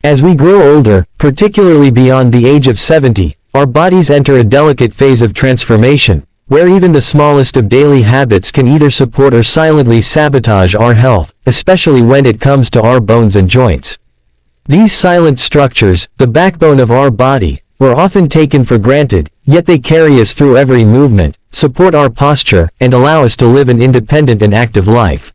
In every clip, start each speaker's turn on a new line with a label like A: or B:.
A: As we grow older, particularly beyond the age of 70, our bodies enter a delicate phase of transformation, where even the smallest of daily habits can either support or silently sabotage our health, especially when it comes to our bones and joints. These silent structures, the backbone of our body, were often taken for granted, yet they carry us through every movement, support our posture, and allow us to live an independent and active life.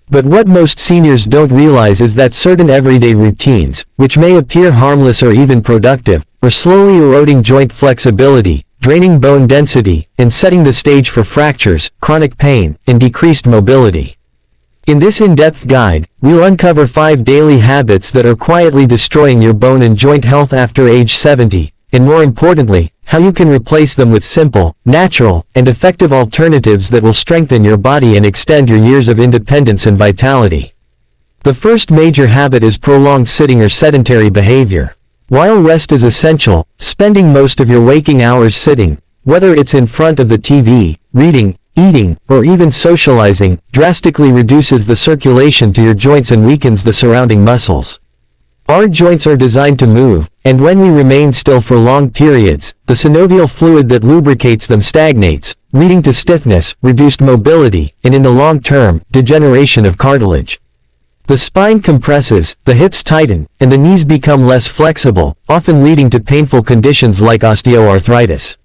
A: But what most seniors don't realize is that certain everyday routines, which may appear harmless or even productive, are slowly eroding joint flexibility, draining bone density, and setting the stage for fractures, chronic pain, and decreased mobility. In this in-depth guide, we'll uncover 5 daily habits that are quietly destroying your bone and joint health after age 70, and more importantly, how you can replace them with simple, natural, and effective alternatives that will strengthen your body and extend your years of independence and vitality. The first major habit is prolonged sitting or sedentary behavior. While rest is essential, spending most of your waking hours sitting, whether it's in front of the TV, reading, eating, or even socializing, drastically reduces the circulation to your joints and weakens the surrounding muscles. Our joints are designed to move, and when we remain still for long periods, the synovial fluid that lubricates them stagnates, leading to stiffness, reduced mobility, and in the long term, degeneration of cartilage. The spine compresses, the hips tighten, and the knees become less flexible, often leading to painful conditions like osteoarthritis.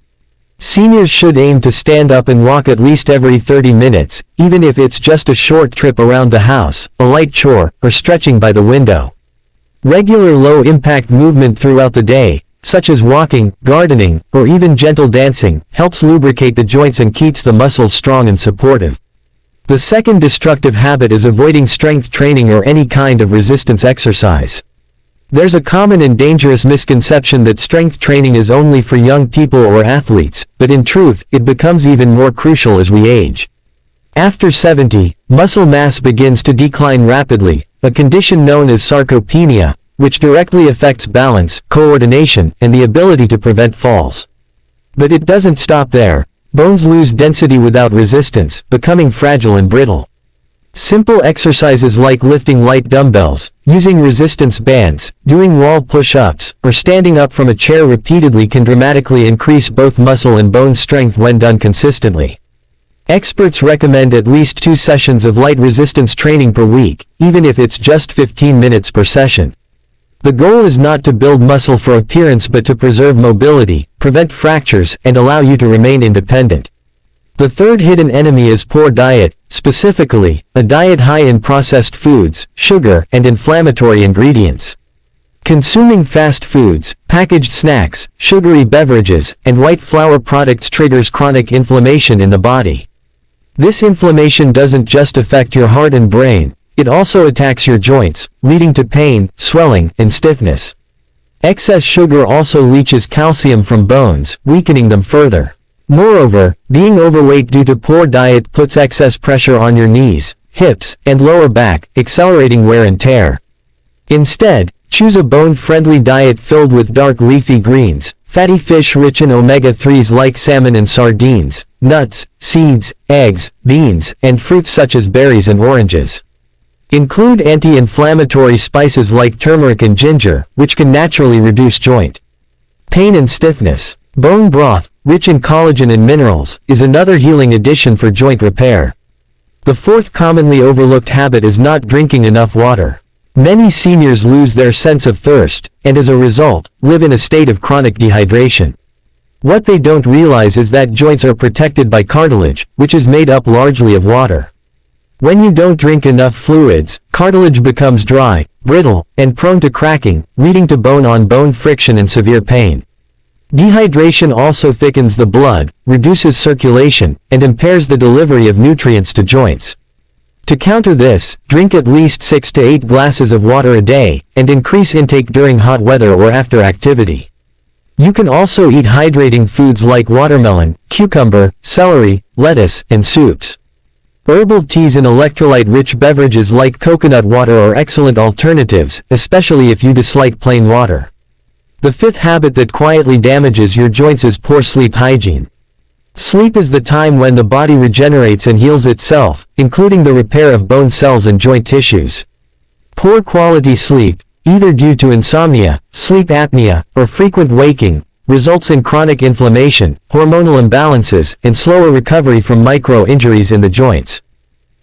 A: Seniors should aim to stand up and walk at least every 30 minutes, even if it's just a short trip around the house, a light chore, or stretching by the window. Regular low-impact movement throughout the day, such as walking, gardening, or even gentle dancing, helps lubricate the joints and keeps the muscles strong and supportive. The second destructive habit is avoiding strength training or any kind of resistance exercise. There's a common and dangerous misconception that strength training is only for young people or athletes, but in truth, it becomes even more crucial as we age. After 70, muscle mass begins to decline rapidly, a condition known as sarcopenia, which directly affects balance, coordination, and the ability to prevent falls. But it doesn't stop there. Bones lose density without resistance, becoming fragile and brittle. Simple exercises like lifting light dumbbells, using resistance bands, doing wall push-ups, or standing up from a chair repeatedly can dramatically increase both muscle and bone strength when done consistently. Experts recommend at least 2 sessions of light resistance training per week, even if it's just 15 minutes per session. The goal is not to build muscle for appearance but to preserve mobility, prevent fractures, and allow you to remain independent. The third hidden enemy is poor diet, specifically, a diet high in processed foods, sugar, and inflammatory ingredients. Consuming fast foods, packaged snacks, sugary beverages, and white flour products triggers chronic inflammation in the body. This inflammation doesn't just affect your heart and brain, it also attacks your joints, leading to pain, swelling, and stiffness. Excess sugar also leaches calcium from bones, weakening them further. Moreover, being overweight due to poor diet puts excess pressure on your knees, hips, and lower back, accelerating wear and tear. Instead, choose a bone-friendly diet filled with dark leafy greens, fatty fish rich in omega-3s like salmon and sardines, nuts, seeds, eggs, beans, and fruits such as berries and oranges. Include anti-inflammatory spices like turmeric and ginger, which can naturally reduce joint pain and stiffness. Bone broth, rich in collagen and minerals, is another healing addition for joint repair. The fourth commonly overlooked habit is not drinking enough water. Many seniors lose their sense of thirst, and as a result, live in a state of chronic dehydration. What they don't realize is that joints are protected by cartilage, which is made up largely of water. When you don't drink enough fluids, cartilage becomes dry, brittle, and prone to cracking, leading to bone-on-bone friction and severe pain. Dehydration also thickens the blood, reduces circulation, and impairs the delivery of nutrients to joints. To counter this, drink at least 6 to 8 glasses of water a day, and increase intake during hot weather or after activity. You can also eat hydrating foods like watermelon, cucumber, celery, lettuce, and soups. Herbal teas and electrolyte-rich beverages like coconut water are excellent alternatives, especially if you dislike plain water. The fifth habit that quietly damages your joints is poor sleep hygiene. Sleep is the time when the body regenerates and heals itself, including the repair of bone cells and joint tissues. Poor quality sleep, either due to insomnia, sleep apnea, or frequent waking, results in chronic inflammation, hormonal imbalances, and slower recovery from micro-injuries in the joints.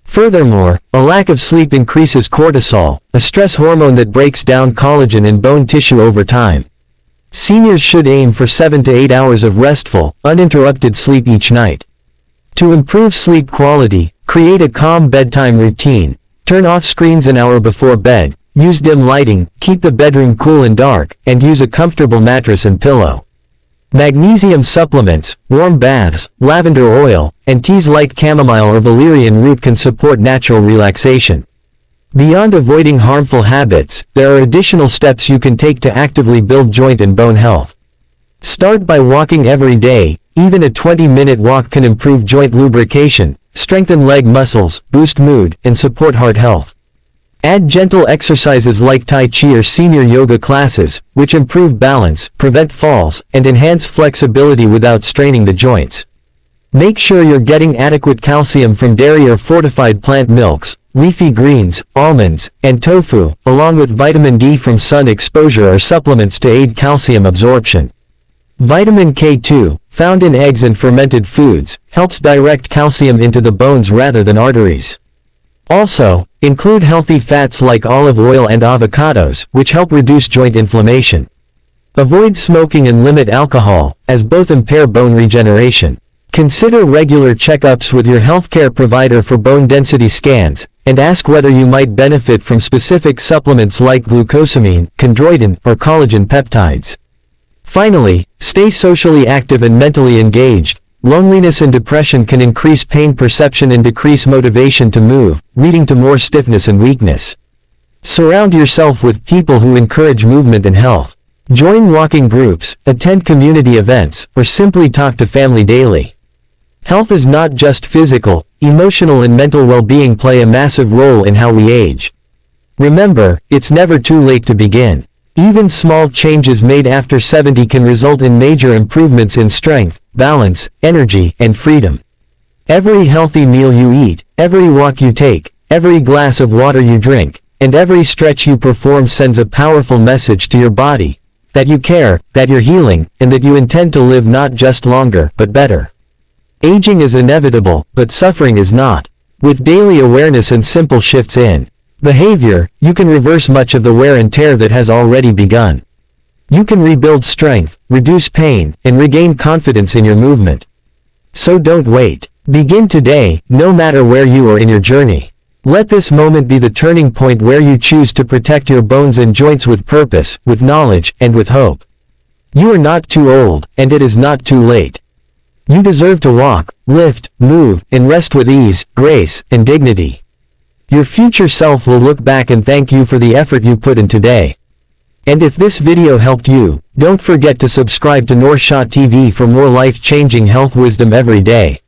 A: Furthermore, a lack of sleep increases cortisol, a stress hormone that breaks down collagen in bone tissue over time. Seniors should aim for 7 to 8 hours of restful, uninterrupted sleep each night. To improve sleep quality, create a calm bedtime routine. Turn off screens an hour before bed, use dim lighting, keep the bedroom cool and dark, and use a comfortable mattress and pillow. Magnesium supplements, warm baths, lavender oil, and teas like chamomile or valerian root can support natural relaxation. Beyond avoiding harmful habits, there are additional steps you can take to actively build joint and bone health. Start by walking every day. Even a 20-minute walk can improve joint lubrication, strengthen leg muscles, boost mood, and support heart health. Add gentle exercises like Tai Chi or senior yoga classes, which improve balance, prevent falls, and enhance flexibility without straining the joints. Make sure you're getting adequate calcium from dairy or fortified plant milks, leafy greens, almonds, and tofu, along with vitamin D from sun exposure or supplements to aid calcium absorption. Vitamin K2, found in eggs and fermented foods, helps direct calcium into the bones rather than arteries. Also, include healthy fats like olive oil and avocados, which help reduce joint inflammation. Avoid smoking and limit alcohol, as both impair bone regeneration. Consider regular checkups with your healthcare provider for bone density scans, and ask whether you might benefit from specific supplements like glucosamine, chondroitin, or collagen peptides. Finally, stay socially active and mentally engaged. Loneliness and depression can increase pain perception and decrease motivation to move, leading to more stiffness and weakness. Surround yourself with people who encourage movement and health. Join walking groups, attend community events, or simply talk to family daily. Health is not just physical, emotional and mental well-being play a massive role in how we age. Remember, it's never too late to begin. Even small changes made after 70 can result in major improvements in strength, balance, energy, and freedom. Every healthy meal you eat, every walk you take, every glass of water you drink, and every stretch you perform sends a powerful message to your body, that you care, that you're healing, and that you intend to live not just longer, but better. Aging is inevitable, but suffering is not. With daily awareness and simple shifts in behavior, you can reverse much of the wear and tear that has already begun. You can rebuild strength, reduce pain, and regain confidence in your movement. So don't wait. Begin today, no matter where you are in your journey. Let this moment be the turning point where you choose to protect your bones and joints with purpose, with knowledge, and with hope. You are not too old, and it is not too late. You deserve to walk, lift, move, and rest with ease, grace, and dignity. Your future self will look back and thank you for the effort you put in today. And if this video helped you, don't forget to subscribe to Noor Shah TV for more life-changing health wisdom every day.